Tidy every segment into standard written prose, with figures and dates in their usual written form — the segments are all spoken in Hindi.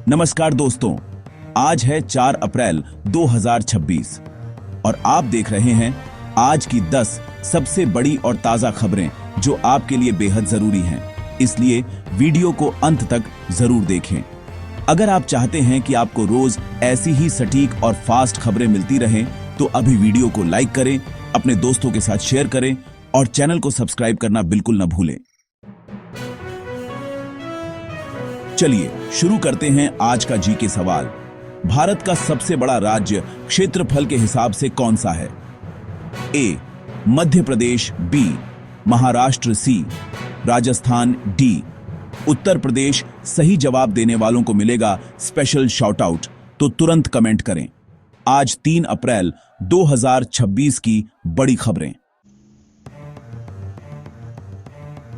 नमस्कार दोस्तों, आज है 4 अप्रैल 2026 और आप देख रहे हैं आज की 10 सबसे बड़ी और ताजा खबरें जो आपके लिए बेहद जरूरी हैं। इसलिए वीडियो को अंत तक जरूर देखें। अगर आप चाहते हैं कि आपको रोज ऐसी ही सटीक और फास्ट खबरें मिलती रहें, तो अभी वीडियो को लाइक करें, अपने दोस्तों के साथ शेयर करें और चैनल को सब्सक्राइब करना बिल्कुल न भूलें। चलिए शुरू करते हैं आज का जीके सवाल। भारत का सबसे बड़ा राज्य क्षेत्रफल के हिसाब से कौन सा है? ए मध्य प्रदेश, बी महाराष्ट्र, सी राजस्थान, डी उत्तर प्रदेश। सही जवाब देने वालों को मिलेगा स्पेशल शॉट आउट, तो तुरंत कमेंट करें। आज 3 अप्रैल 2026 की बड़ी खबरें।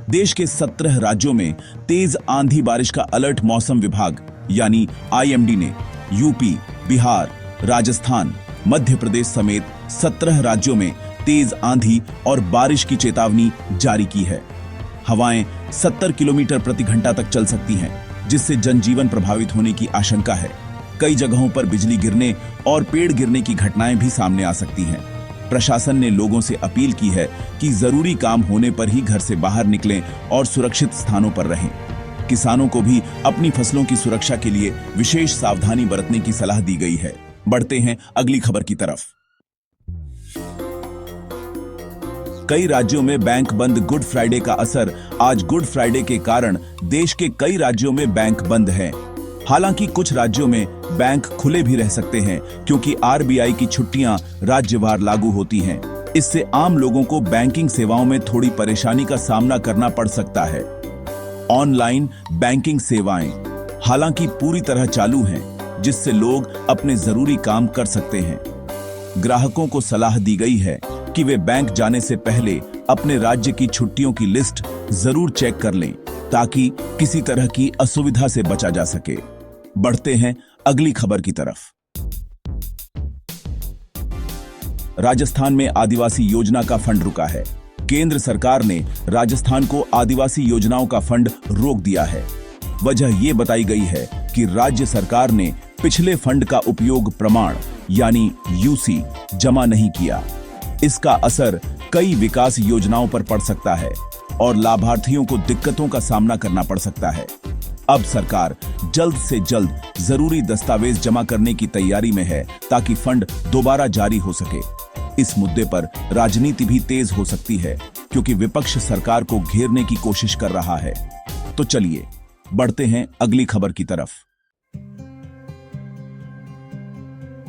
देश के 17 राज्यों में तेज आंधी बारिश का अलर्ट मौसम विभाग यानी आईएमडी ने यूपी, बिहार, राजस्थान, मध्य प्रदेश समेत 17 राज्यों में तेज आंधी और बारिश की चेतावनी जारी की है। हवाएं 70 किलोमीटर प्रति घंटा तक चल सकती हैं, जिससे जनजीवन प्रभावित होने की आशंका है। कई जगहों पर बिजली गिरने और पेड़ गिरने की घटनाएं भी सामने आ सकती हैं। प्रशासन ने लोगों से अपील की है कि जरूरी काम होने पर ही घर से बाहर निकलें और सुरक्षित स्थानों पर रहें। किसानों को भी अपनी फसलों की सुरक्षा के लिए विशेष सावधानी बरतने की सलाह दी गई है। बढ़ते हैं अगली खबर की तरफ। कई राज्यों में बैंक बंद, गुड फ्राइडे का असर। आज गुड फ्राइडे के कारण देश के कई राज्यों में बैंक बंद हैं। हालांकि कुछ राज्यों में बैंक खुले भी रह सकते हैं, क्योंकि आरबीआई की छुट्टियां राज्यवार लागू होती हैं। इससे आम लोगों को बैंकिंग सेवाओं में थोड़ी परेशानी का सामना करना पड़ सकता है। ऑनलाइन बैंकिंग सेवाएं हालांकि पूरी तरह चालू हैं, जिससे लोग अपने जरूरी काम कर सकते हैं। ग्राहकों को सलाह दी गई है कि वे बैंक जाने से पहले अपने राज्य की छुट्टियों की लिस्ट जरूर चेक कर लें, ताकि किसी तरह की असुविधा से बचा जा सके। बढ़ते हैं अगली खबर की तरफ। राजस्थान में आदिवासी योजना का फंड रुका है। केंद्र सरकार ने राजस्थान को आदिवासी योजनाओं का फंड रोक दिया है। वजह यह बताई गई है कि राज्य सरकार ने पिछले फंड का उपयोग प्रमाण यानी यूसी जमा नहीं किया। इसका असर कई विकास योजनाओं पर पड़ सकता है और लाभार्थियों को दिक्कतों का सामना करना पड़ सकता है। अब सरकार जल्द से जल्द जरूरी दस्तावेज जमा करने की तैयारी में है, ताकि फंड दोबारा जारी हो सके। इस मुद्दे पर राजनीति भी तेज हो सकती है, क्योंकि विपक्ष सरकार को घेरने की कोशिश कर रहा है। तो चलिए बढ़ते हैं अगली खबर की तरफ।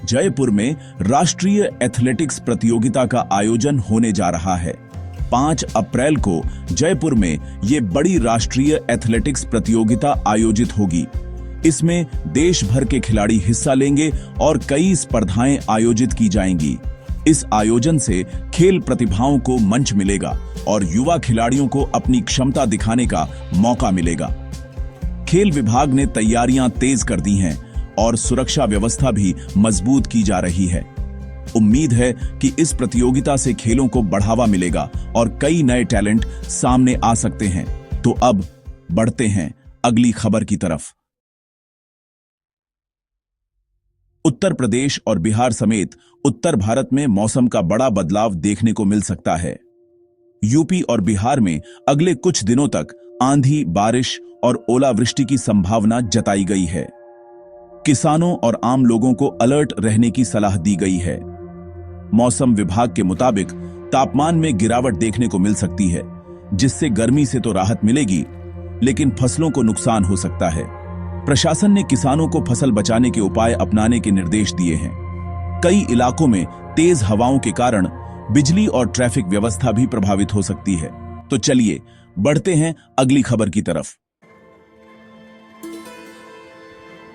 जयपुर में राष्ट्रीय एथलेटिक्स प्रतियोगिता का आयोजन होने जा रहा है। 5 अप्रैल को जयपुर में ये बड़ी राष्ट्रीय एथलेटिक्स प्रतियोगिता आयोजित होगी। इसमें देश भर के खिलाड़ी हिस्सा लेंगे और कई स्पर्धाएं आयोजित की जाएंगी। इस आयोजन से खेल प्रतिभाओं को मंच मिलेगा और युवा खिलाड़ियों को अपनी क्षमता दिखाने का मौका मिलेगा। खेल विभाग ने तैयारियां तेज कर दी हैं और सुरक्षा व्यवस्था भी मजबूत की जा रही है। उम्मीद है कि इस प्रतियोगिता से खेलों को बढ़ावा मिलेगा और कई नए टैलेंट सामने आ सकते हैं। तो अब बढ़ते हैं अगली खबर की तरफ। उत्तर प्रदेश और बिहार समेत उत्तर भारत में मौसम का बड़ा बदलाव देखने को मिल सकता है। यूपी और बिहार में अगले कुछ दिनों तक आंधी, बारिश और ओलावृष्टि की संभावना जताई गई है। किसानों और आम लोगों को अलर्ट रहने की सलाह दी गई है। मौसम विभाग के मुताबिक तापमान में गिरावट देखने को मिल सकती है, जिससे गर्मी से तो राहत मिलेगी, लेकिन फसलों को नुकसान हो सकता है। प्रशासन ने किसानों को फसल बचाने के उपाय अपनाने के निर्देश दिए हैं। कई इलाकों में तेज हवाओं के कारण बिजली और ट्रैफिक व्यवस्था भी प्रभावित हो सकती है। तो चलिए बढ़ते हैं अगली खबर की तरफ।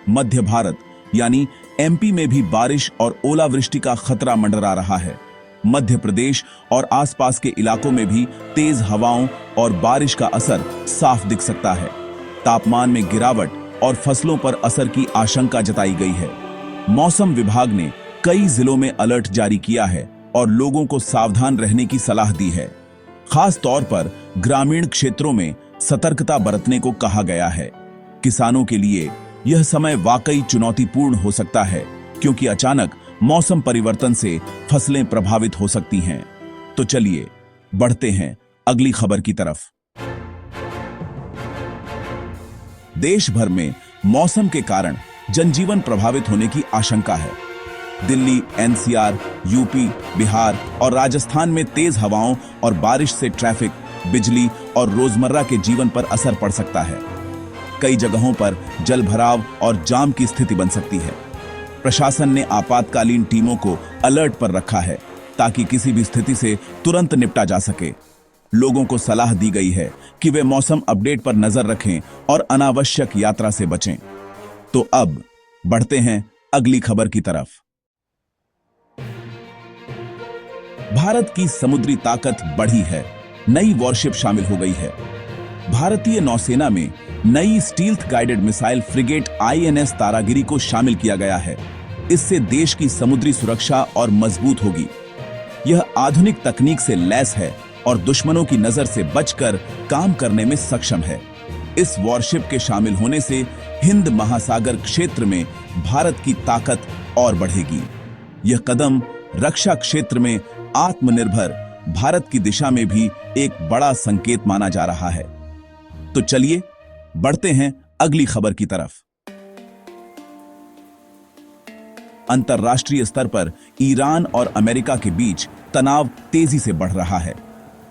मध्य भारत यानी एमपी में भी बारिश और ओलावृष्टि का खतरा मंडरा रहा है। मध्य प्रदेश और आसपास के इलाकों में भी तेज हवाओं और बारिश का असर साफ दिख सकता है। तापमान में गिरावट और फसलों पर असर की आशंका जताई गई है। मौसम विभाग ने कई जिलों में अलर्ट जारी किया है और लोगों को सावधान रहने की सलाह दी है। खास तौर पर ग्रामीण क्षेत्रों में सतर्कता बरतने को कहा गया है। किसानों के लिए यह समय वाकई चुनौतीपूर्ण हो सकता है, क्योंकि अचानक मौसम परिवर्तन से फसलें प्रभावित हो सकती हैं। तो चलिए बढ़ते हैं अगली खबर की तरफ। देश भर में मौसम के कारण जनजीवन प्रभावित होने की आशंका है। दिल्ली, एनसीआर, यूपी, बिहार और राजस्थान में तेज हवाओं और बारिश से ट्रैफिक, बिजली और रोजमर्रा के जीवन पर असर पड़ सकता है। कई जगहों पर जलभराव और जाम की स्थिति बन सकती है। प्रशासन ने आपातकालीन टीमों को अलर्ट पर रखा है ताकि किसी भी स्थिति से तुरंत निपटा जा सके। लोगों को सलाह दी गई है कि वे मौसम अपडेट पर नजर रखें और अनावश्यक यात्रा से बचें। तो अब बढ़ते हैं अगली खबर की तरफ। भारत की समुद्री ताकत बढ़ी है, नई वॉरशिप शामिल हो गई है। भारतीय नौसेना में नई stealth guided missile frigate INS Taragiri को शामिल किया गया है। इससे देश की समुद्री सुरक्षा और मजबूत होगी। यह आधुनिक तकनीक से लैस है और दुश्मनों की नजर से बचकर काम करने में सक्षम है। इस वॉरशिप के शामिल होने से हिंद महासागर क्षेत्र में भारत की ताकत और बढ़ेगी। यह कदम रक्षा क्षेत्र में आत्मनिर्भर भारत की दिशा में भी एक बड़ा संकेत माना जा रहा है। तो चलिए बढ़ते हैं अगली खबर की तरफ। अंतर्राष्ट्रीय स्तर पर ईरान और अमेरिका के बीच तनाव तेजी से बढ़ रहा है।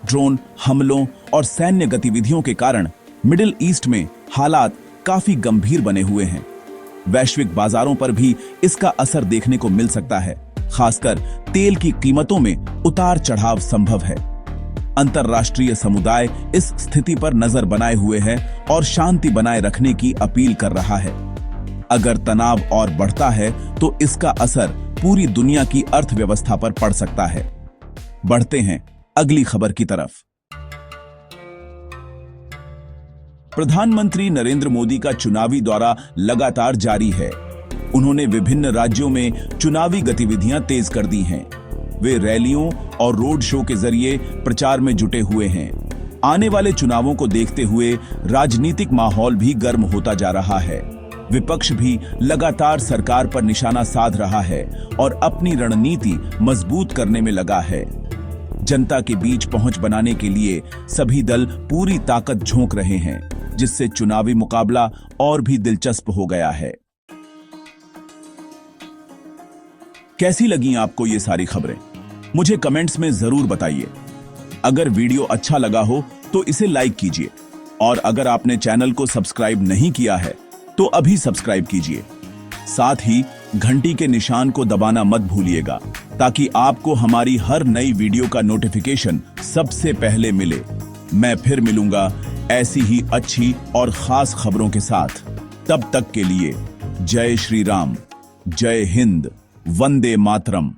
ड्रोन हमलों और सैन्य गतिविधियों के कारण मिडिल ईस्ट में हालात काफी गंभीर बने हुए हैं। वैश्विक बाजारों पर भी इसका असर देखने को मिल सकता है। खासकर तेल की कीमतों में उतार चढ़ाव संभव है। अंतर्राष्ट्रीय समुदाय इस स्थिति पर नजर बनाए हुए है और शांति बनाए रखने की अपील कर रहा है। अगर तनाव और बढ़ता है तो इसका असर पूरी दुनिया की अर्थव्यवस्था पर पड़ सकता है। बढ़ते हैं अगली खबर की तरफ। प्रधानमंत्री नरेंद्र मोदी का चुनावी दौरा लगातार जारी है। उन्होंने विभिन्न राज्यों में चुनावी गतिविधियां तेज कर दी हैं। वे रैलियों और रोड शो के जरिए प्रचार में जुटे हुए हैं। आने वाले चुनावों को देखते हुए राजनीतिक माहौल भी गर्म होता जा रहा है। विपक्ष भी लगातार सरकार पर निशाना साध रहा है और अपनी रणनीति मजबूत करने में लगा है। जनता के बीच पहुंच बनाने के लिए सभी दल पूरी ताकत झोंक रहे हैं, जिससे चुनावी मुकाबला और भी दिलचस्प हो गया है। कैसी लगी आपको ये सारी खबरें? मुझे कमेंट्स में जरूर बताइए। अगर वीडियो अच्छा लगा हो तो इसे लाइक कीजिए और अगर आपने चैनल को सब्सक्राइब नहीं किया है तो अभी सब्सक्राइब कीजिए। साथ ही घंटी के निशान को दबाना मत भूलिएगा ताकि आपको हमारी हर नई वीडियो का नोटिफिकेशन सबसे पहले मिले। मैं फिर मिलूंगा ऐसी ही अच्छी और खास खबरों के साथ। तब तक के लिए जय श्री राम, जय हिंद, वंदे मातरम।